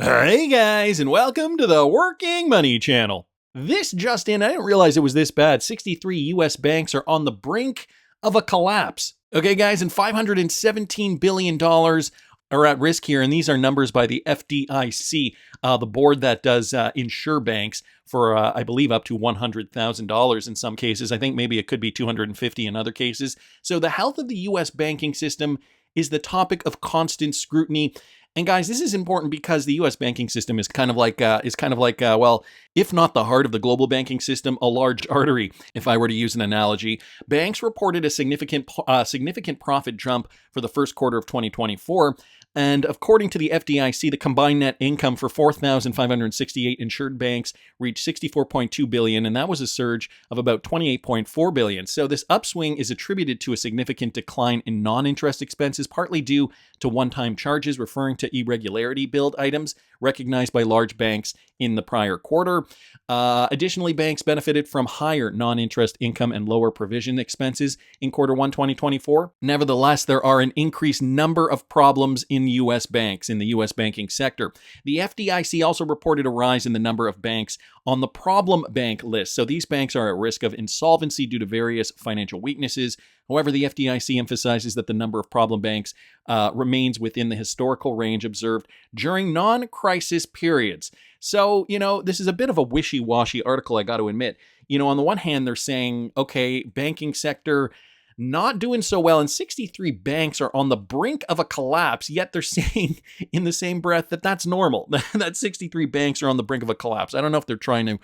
Hey guys, and welcome to the Working Money Channel. This just in, I didn't realize it was this bad. 63 US banks are on the brink of a collapse. Okay, guys, and $517 billion are at risk here, and these are numbers by the FDIC, the board that does insure banks for, I believe, up to $100,000 in some cases. I think maybe it could be $250 in other cases. So the health of the US banking system is the topic of constant scrutiny. And guys, this is important because the U.S. banking system is kind of like, well, if not the heart of the global banking system, a large artery, if I were to use an analogy. Banks reported a significant profit jump for the first quarter of 2024. And according to the FDIC, the combined net income for 4,568 insured banks reached $64.2 billion, and that was a surge of about $28.4 billion. So this upswing is attributed to a significant decline in non-interest expenses, partly due to one-time charges referring to irregularity billed items recognized by large banks in the prior quarter. Additionally, banks benefited from higher non-interest income and lower provision expenses in quarter 1, 2024. Nevertheless, there are an increased number of problems in U.S. banks, in the U.S. banking sector. The FDIC also reported a rise in the number of banks on the problem bank list. So these banks are at risk of insolvency due to various financial weaknesses. However, the FDIC emphasizes that the number of problem banks remains within the historical range observed during non-crisis periods. So, this is a bit of a wishy-washy article, I got to admit. On the one hand, they're saying, okay, banking sector not doing so well, and 63 banks are on the brink of a collapse, yet they're saying in the same breath that that's normal, that 63 banks are on the brink of a collapse. I don't know if they're trying to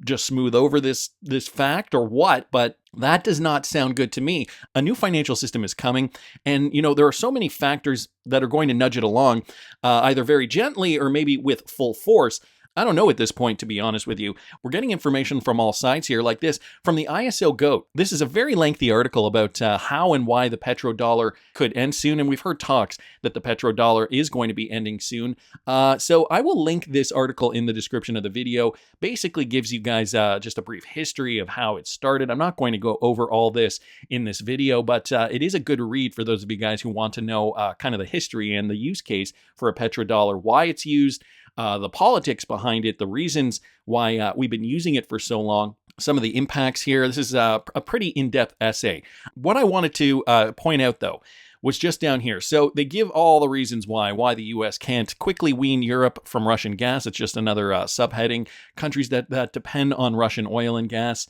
just smooth over this fact or what, but that does not sound good to me. A new financial system is coming, and there are so many factors that are going to nudge it along, either very gently or maybe with full force. I don't know at this point, to be honest with you. We're getting information from all sides here, like this from the ISO GOAT. This is a very lengthy article about how and why the petrodollar could end soon, and we've heard talks that the petrodollar is going to be ending soon. So I will link this article in the description of the video. Basically gives you guys just a brief history of how it started. I'm not going to go over all this in this video, but it is a good read for those of you guys who want to know kind of the history and the use case for a petrodollar, why it's used, the politics behind it, the reasons why we've been using it for so long, some of the impacts here. This is a pretty in-depth essay. What I wanted to point out, though, was just down here. So they give all the reasons why the U.S. can't quickly wean Europe from Russian gas. It's just another subheading. Countries that depend on Russian oil and gas.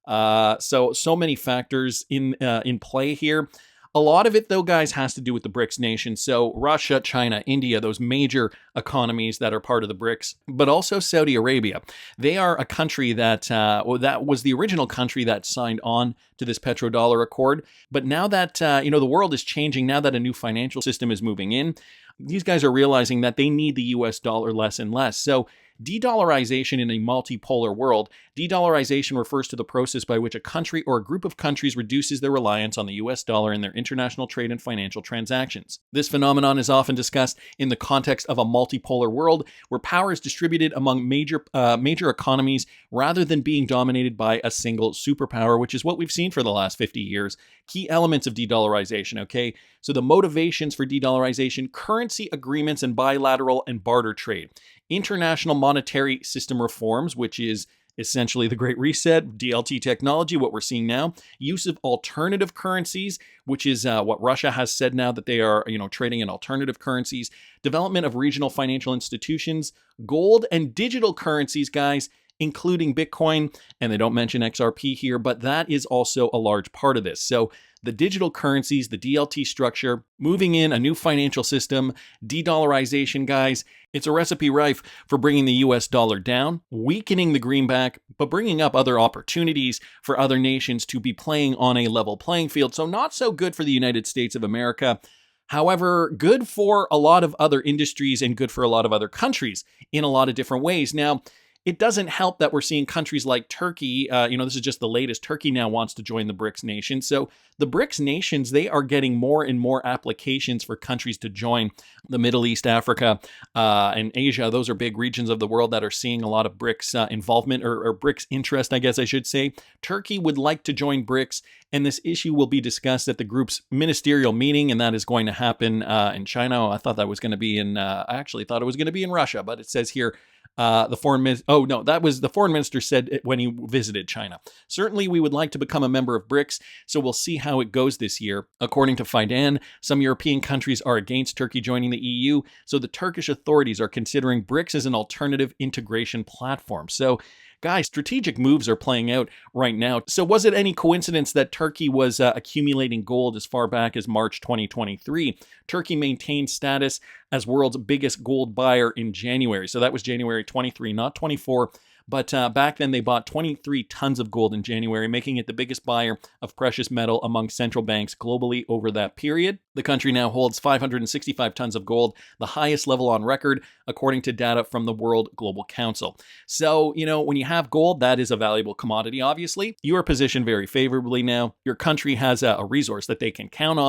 So many factors in play here. A lot of it, though, guys, has to do with the BRICS nations. So Russia, China, India, those major economies that are part of the BRICS, but also Saudi Arabia. They are a country that was the original country that signed on to this petrodollar accord. But now that, the world is changing, now that a new financial system is moving in, these guys are realizing that they need the US dollar less and less. So de-dollarization in a multipolar world. De-dollarization refers to the process by which a country or a group of countries reduces their reliance on the US dollar in their international trade and financial transactions. This phenomenon is often discussed in the context of a multipolar world where power is distributed among major economies rather than being dominated by a single superpower, which is what we've seen for the last 50 years. Key elements of de-dollarization, okay? So the motivations for de-dollarization: currency agreements and bilateral and barter trade. International monetary system reforms, which is essentially the Great Reset, DLT technology, what we're seeing now. Use of alternative currencies, which is what Russia has said now that they are, trading in alternative currencies. Development of regional financial institutions, gold and digital currencies, guys, including Bitcoin. And they don't mention XRP here, but that is also a large part of this. So the digital currencies, the DLT structure, moving in a new financial system, de-dollarization, guys, it's a recipe rife for bringing the US dollar down, weakening the greenback, but bringing up other opportunities for other nations to be playing on a level playing field. So not so good for the United States of America. However, good for a lot of other industries and good for a lot of other countries in a lot of different ways. Now, it doesn't help that we're seeing countries like Turkey, this is just the latest. Turkey now wants to join the BRICS nation. So the BRICS nations, they are getting more and more applications for countries to join. The Middle East, Africa, and Asia, those are big regions of the world that are seeing a lot of BRICS involvement or BRICS interest, I guess I should say. Turkey would like to join BRICS, and this issue will be discussed at the group's ministerial meeting, and that is going to happen in China. I thought that was going to be I actually thought it was going to be in Russia, but it says here the foreign minister. Oh no, that was the foreign minister said it when he visited China. Certainly, we would like to become a member of BRICS, so we'll see how it goes this year. According to Fidan, some European countries are against Turkey joining the EU, so the Turkish authorities are considering BRICS as an alternative integration platform. So, guys, strategic moves are playing out right now. So was it any coincidence that Turkey was accumulating gold as far back as March 2023? Turkey maintained status as world's biggest gold buyer in January. So that was January 23, not 24. But back then, they bought 23 tons of gold in January, making it the biggest buyer of precious metal among central banks globally over that period. The country now holds 565 tons of gold, the highest level on record, according to data from the World Global Council. So, when you have gold, that is a valuable commodity, obviously. You are positioned very favorably now. Your country has a resource that they can count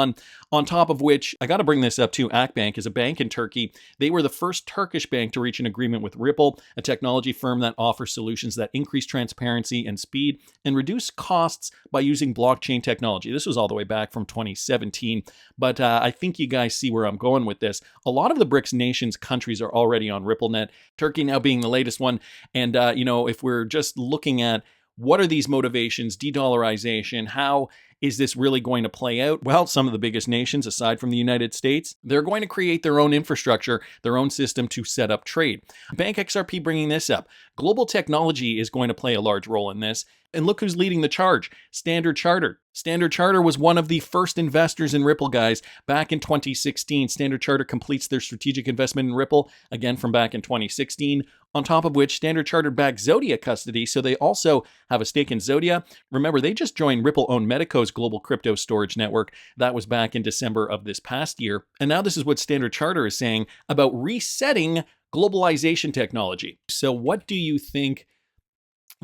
on top of which, I got to bring this up too, Akbank is a bank in Turkey. They were the first Turkish bank to reach an agreement with Ripple, a technology firm that offers solutions that increase transparency and speed and reduce costs by using blockchain technology. This was all the way back from 2017, but I think you guys see where I'm going with this. A lot of the BRICS nations countries are already on RippleNet, Turkey now being the latest one. And, if we're just looking at what are these motivations, de-dollarization, how is this really going to play out? Well, some of the biggest nations, aside from the United States, they're going to create their own infrastructure, their own system to set up trade. Bank XRP bringing this up. Global technology is going to play a large role in this. And look who's leading the charge, Standard Chartered. Standard Chartered was one of the first investors in Ripple, guys. Back in 2016, Standard Chartered completes their strategic investment in Ripple, again from back in 2016, on top of which Standard Chartered backs Zodia custody, so they also have a stake in Zodia. Remember, they just joined Ripple-owned Medico's global crypto storage network. That was back in December of this past year. And now this is what Standard Chartered is saying about resetting globalization technology. So what do you think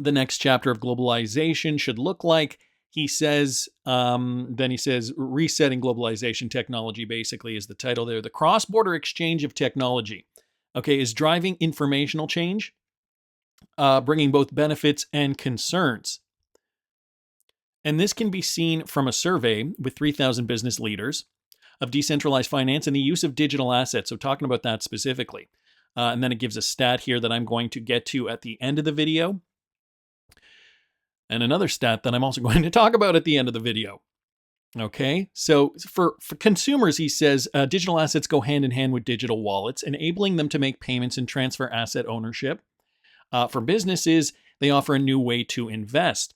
the next chapter of globalization should look like? He says, resetting globalization technology basically is the title there. The cross-border exchange of technology, is driving informational change, bringing both benefits and concerns. And this can be seen from a survey with 3,000 business leaders of decentralized finance and the use of digital assets. So talking about that specifically. And then it gives a stat here that I'm going to get to at the end of the video. And another stat that I'm also going to talk about at the end of the video. Okay, so for consumers, he says, digital assets go hand in hand with digital wallets, enabling them to make payments and transfer asset ownership. For businesses, they offer a new way to invest,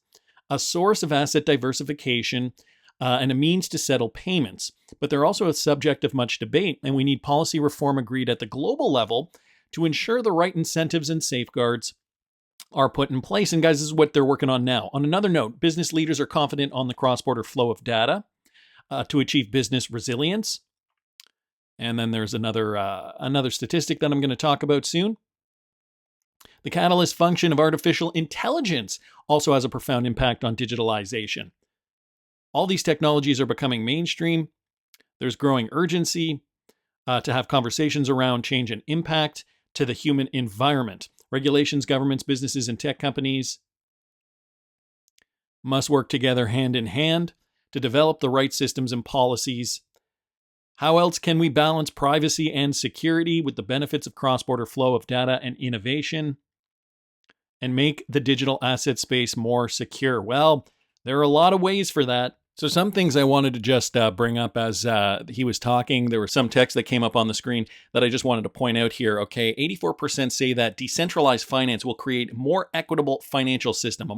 a source of asset diversification, and a means to settle payments. But they're also a subject of much debate, and we need policy reform agreed at the global level to ensure the right incentives and safeguards are put in place. And guys, this is what they're working on now. On another note, business leaders are confident on the cross-border flow of data to achieve business resilience. And then there's another statistic that I'm going to talk about soon. The catalyst function of artificial intelligence also has a profound impact on digitalization. All these technologies are becoming mainstream. There's growing urgency to have conversations around change and impact to the human environment. Regulations, governments, businesses, and tech companies must work together hand in hand to develop the right systems and policies. How else can we balance privacy and security with the benefits of cross-border flow of data and innovation and make the digital asset space more secure? Well, there are a lot of ways for that. So some things I wanted to just bring up as he was talking. There was some text that came up on the screen that I just wanted to point out here. 84% say that decentralized finance will create a more equitable financial system.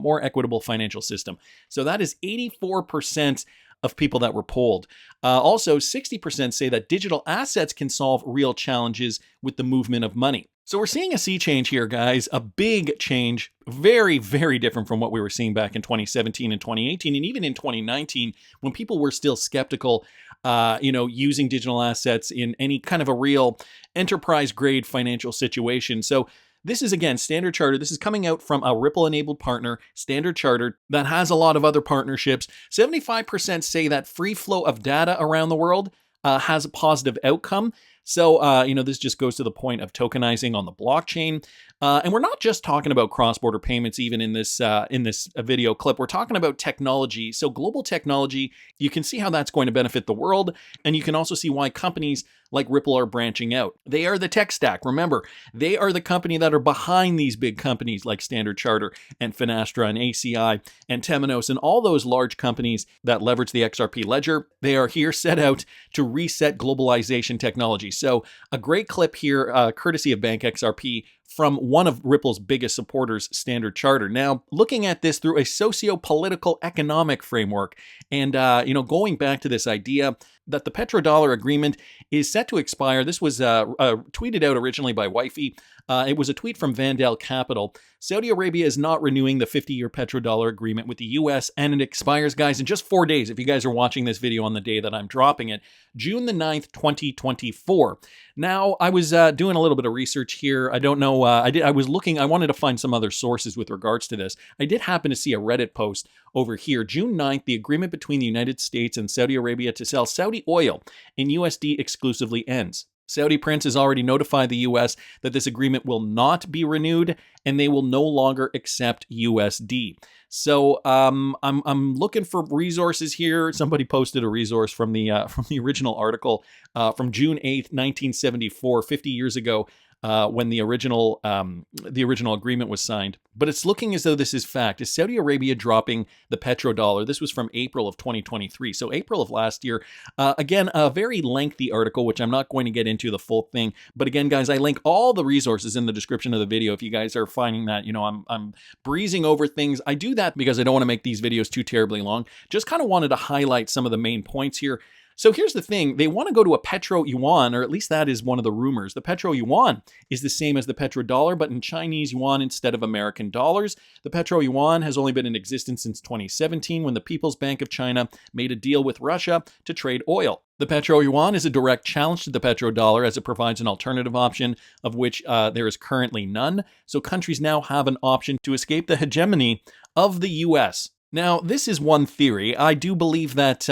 So that is 84% of people that were polled. Also, 60% say that digital assets can solve real challenges with the movement of money. So we're seeing a sea change here, guys, a big change, very, very different from what we were seeing back in 2017 and 2018, and even in 2019, when people were still skeptical, using digital assets in any kind of a real enterprise-grade financial situation. So This is, again, Standard Chartered. This is coming out from a Ripple-enabled partner, Standard Chartered, that has a lot of other partnerships. 75% say that free flow of data around the world has a positive outcome. So, this just goes to the point of tokenizing on the blockchain. And we're not just talking about cross-border payments even in this video clip. We're talking about technology. So global technology, you can see how that's going to benefit the world. And you can also see why companies like Ripple are branching out. They are the tech stack. Remember, they are the company that are behind these big companies like Standard Chartered and Finastra and ACI and Temenos and all those large companies that leverage the XRP ledger. They are here set out to reset globalization technology. So a great clip here, courtesy of Bank XRP, from one of Ripple's biggest supporters, Standard Chartered. Now, looking at this through a socio-political economic framework and, going back to this idea that the petrodollar agreement is set to expire. This was tweeted out originally by Wifey. It was a tweet from Vandal Capital. Saudi Arabia is not renewing the 50-year petrodollar agreement with the U.S., and it expires, guys, in just 4 days. If you guys are watching this video on the day that I'm dropping it, June the 9th, 2024. Now, I was doing a little bit of research here. I don't know. I was looking. I wanted to find some other sources with regards to this. I did happen to see a Reddit post over here. June 9th, the agreement between the United States and Saudi Arabia to sell Saudi oil in USD exclusively ends. Saudi Prince has already notified the U.S. that this agreement will not be renewed, and they will no longer accept USD. So I'm looking for resources here. Somebody posted a resource from the original article from June 8th, 1974, 50 years ago. When the original agreement was signed. But it's looking as though this is fact. Is Saudi Arabia dropping the petrodollar? This was from April of 2023. So April of last year. Again, a very lengthy article, which I'm not going to get into the full thing. But again, guys, I link all the resources in the description of the video. If you guys are finding that, I'm breezing over things. I do that because I don't want to make these videos too terribly long. Just kind of wanted to highlight some of the main points here. So here's the thing. They want to go to a petro yuan, or at least that is one of the rumors. The petro yuan is the same as the petrodollar, but in Chinese yuan instead of American dollars. The petro yuan has only been in existence since 2017 when the People's Bank of China made a deal with Russia to trade oil. The petro yuan is a direct challenge to the petrodollar as it provides an alternative option of which there is currently none. So countries now have an option to escape the hegemony of the U.S. Now, this is one theory. I do believe that,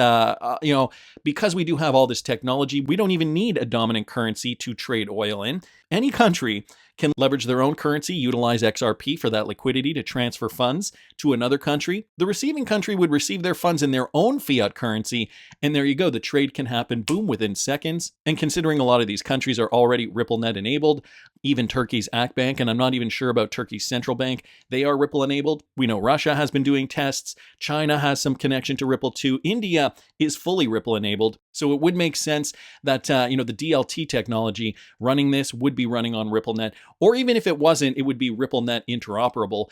because we do have all this technology, we don't even need a dominant currency to trade oil in. Any country can leverage their own currency, utilize XRP for that liquidity to transfer funds to another country. The receiving country would receive their funds in their own fiat currency, and there you go. The trade can happen, boom, within seconds. And considering a lot of these countries are already RippleNet enabled, even Turkey's Akbank, and I'm not even sure about Turkey's central bank, they are Ripple enabled. We know Russia has been doing tests. China has some connection to Ripple too. India is fully Ripple enabled. So it would make sense that, the DLT technology running this would be running on RippleNet, or even if it wasn't, it would be RippleNet interoperable.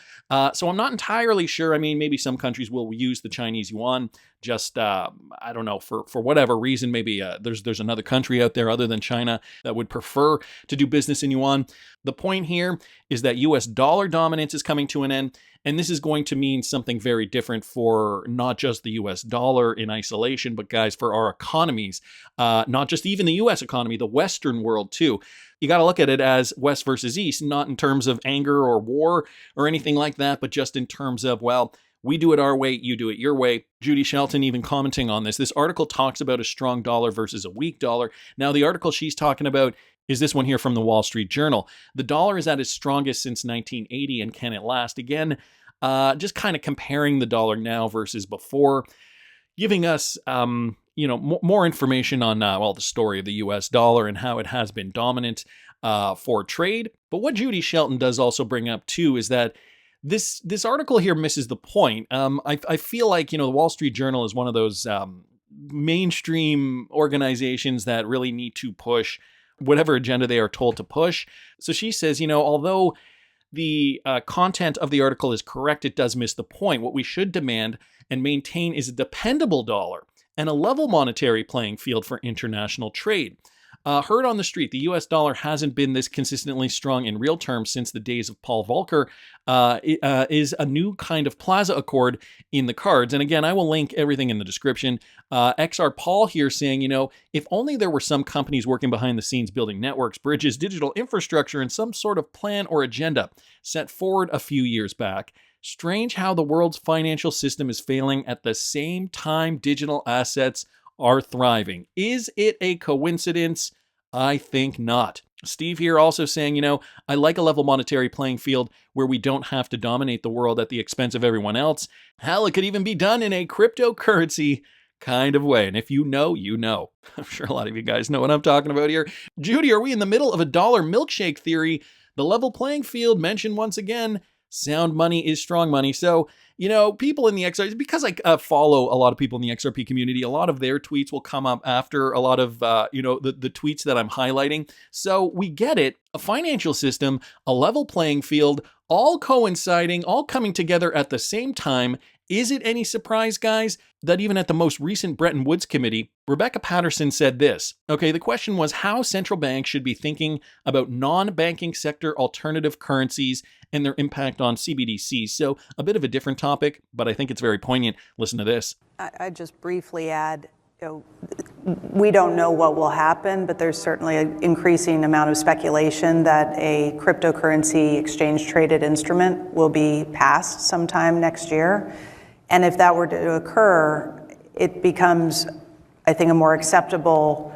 So I'm not entirely sure. I mean, maybe some countries will use the Chinese yuan. Just, I don't know, for whatever reason, maybe there's another country out there other than China that would prefer to do business in yuan. The point here is that US dollar dominance is coming to an end, and this is going to mean something very different for not just the US dollar in isolation, but guys, for our economies, not just even the US economy, the Western world too. You got to look at it as West versus East, not in terms of anger or war or anything like that, but just in terms of, well, we do it our way, you do it your way. Judy Shelton even commenting on this. This article talks about a strong dollar versus a weak dollar. Now, the article she's talking about is this one here from the Wall Street Journal. The dollar is at its strongest since 1980, and can it last? Again, just kind of comparing the dollar now versus before, giving us, more information on, the story of the US dollar and how it has been dominant for trade. But what Judy Shelton does also bring up too is that this article here misses the point. I feel like, the Wall Street Journal is one of those mainstream organizations that really need to push whatever agenda they are told to push. So she says, although the content of the article is correct, it does miss the point. What we should demand and maintain is a dependable dollar and a level monetary playing field for international trade. Heard on the street, the US dollar hasn't been this consistently strong in real terms since the days of Paul Volcker. Is a new kind of Plaza Accord in the cards. And again, I will link everything in the description. XR Paul here saying, if only there were some companies working behind the scenes building networks, bridges, digital infrastructure, and some sort of plan or agenda set forward a few years back. Strange how the world's financial system is failing at the same time digital assets are thriving. Is it a coincidence? I think not. Steve here also saying, I like a level monetary playing field where we don't have to dominate the world at the expense of everyone else. Hell, it could even be done in a cryptocurrency kind of way. And if you know, you know. I'm sure a lot of you guys know what I'm talking about here. Judy, are we in the middle of a dollar milkshake theory? The level playing field mentioned once again. Sound money is strong money. So, people in the XRP, because I follow a lot of people in the XRP community, a lot of their tweets will come up after a lot of, the tweets that I'm highlighting. So we get it. A financial system, a level playing field, all coinciding, all coming together at the same time. Is it any surprise, guys, that even at the most recent Bretton Woods committee, Rebecca Patterson said this? Okay, the question was how central banks should be thinking about non-banking sector alternative currencies and their impact on CBDCs. So a bit of a different topic, but I think it's very poignant. Listen to this. I'd just briefly add, we don't know what will happen, but there's certainly an increasing amount of speculation that a cryptocurrency exchange-traded instrument will be passed sometime next year. And if that were to occur, it becomes, I think, a more acceptable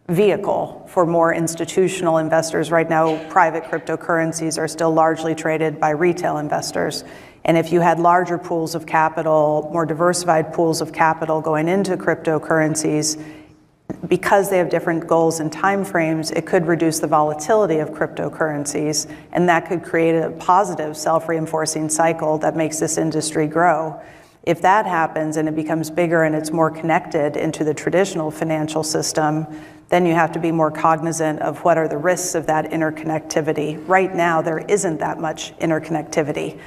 vehicle for more institutional investors. Right now, private cryptocurrencies are still largely traded by retail investors. And if you had larger pools of capital, more diversified pools of capital going into cryptocurrencies, because they have different goals and timeframes, it could reduce the volatility of cryptocurrencies, and that could create a positive self-reinforcing cycle that makes this industry grow. If that happens and it becomes bigger and it's more connected into the traditional financial system, then you have to be more cognizant of what are the risks of that interconnectivity. Right now, there isn't that much interconnectivity,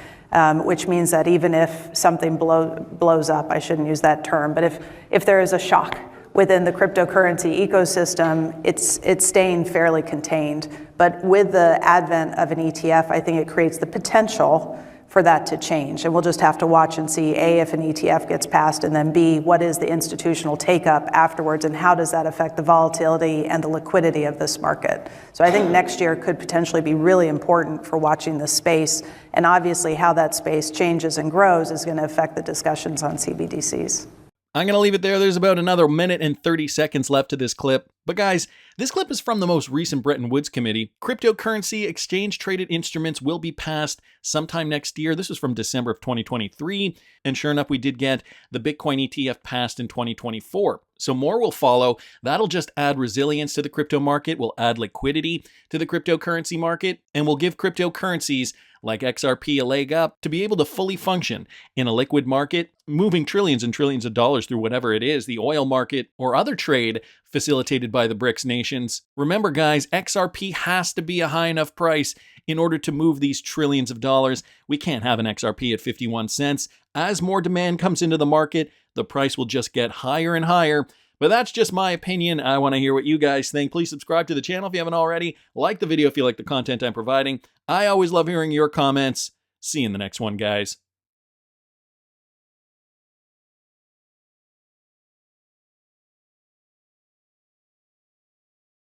which means that even if something blows up, I shouldn't use that term, but if there is a shock within the cryptocurrency ecosystem, it's staying fairly contained. But with the advent of an ETF, I think it creates the potential for that to change. And we'll just have to watch and see, A, if an ETF gets passed, and then B, what is the institutional take-up afterwards, and how does that affect the volatility and the liquidity of this market? So I think next year could potentially be really important for watching this space, and obviously how that space changes and grows is going to affect the discussions on CBDCs. I'm going to leave it there. There's about another minute and 30 seconds left to this clip. But guys, this clip is from the most recent Bretton Woods committee. Cryptocurrency exchange-traded instruments will be passed sometime next year. This was from December of 2023. And sure enough, we did get the Bitcoin ETF passed in 2024. So more will follow. That'll just add resilience to the crypto market, will add liquidity to the cryptocurrency market, and will give cryptocurrencies like XRP a leg up to be able to fully function in a liquid market, moving trillions and trillions of dollars through whatever it is, the oil market or other trade facilitated by the BRICS nations. Remember, guys, XRP has to be a high enough price in order to move these trillions of dollars. We can't have an XRP at 51 cents. As more demand comes into the market, the price will just get higher and higher. But that's just my opinion. I want to hear what you guys think. Please subscribe to the channel if you haven't already. Like the video if you like the content I'm providing. I always love hearing your comments. See you in the next one, guys.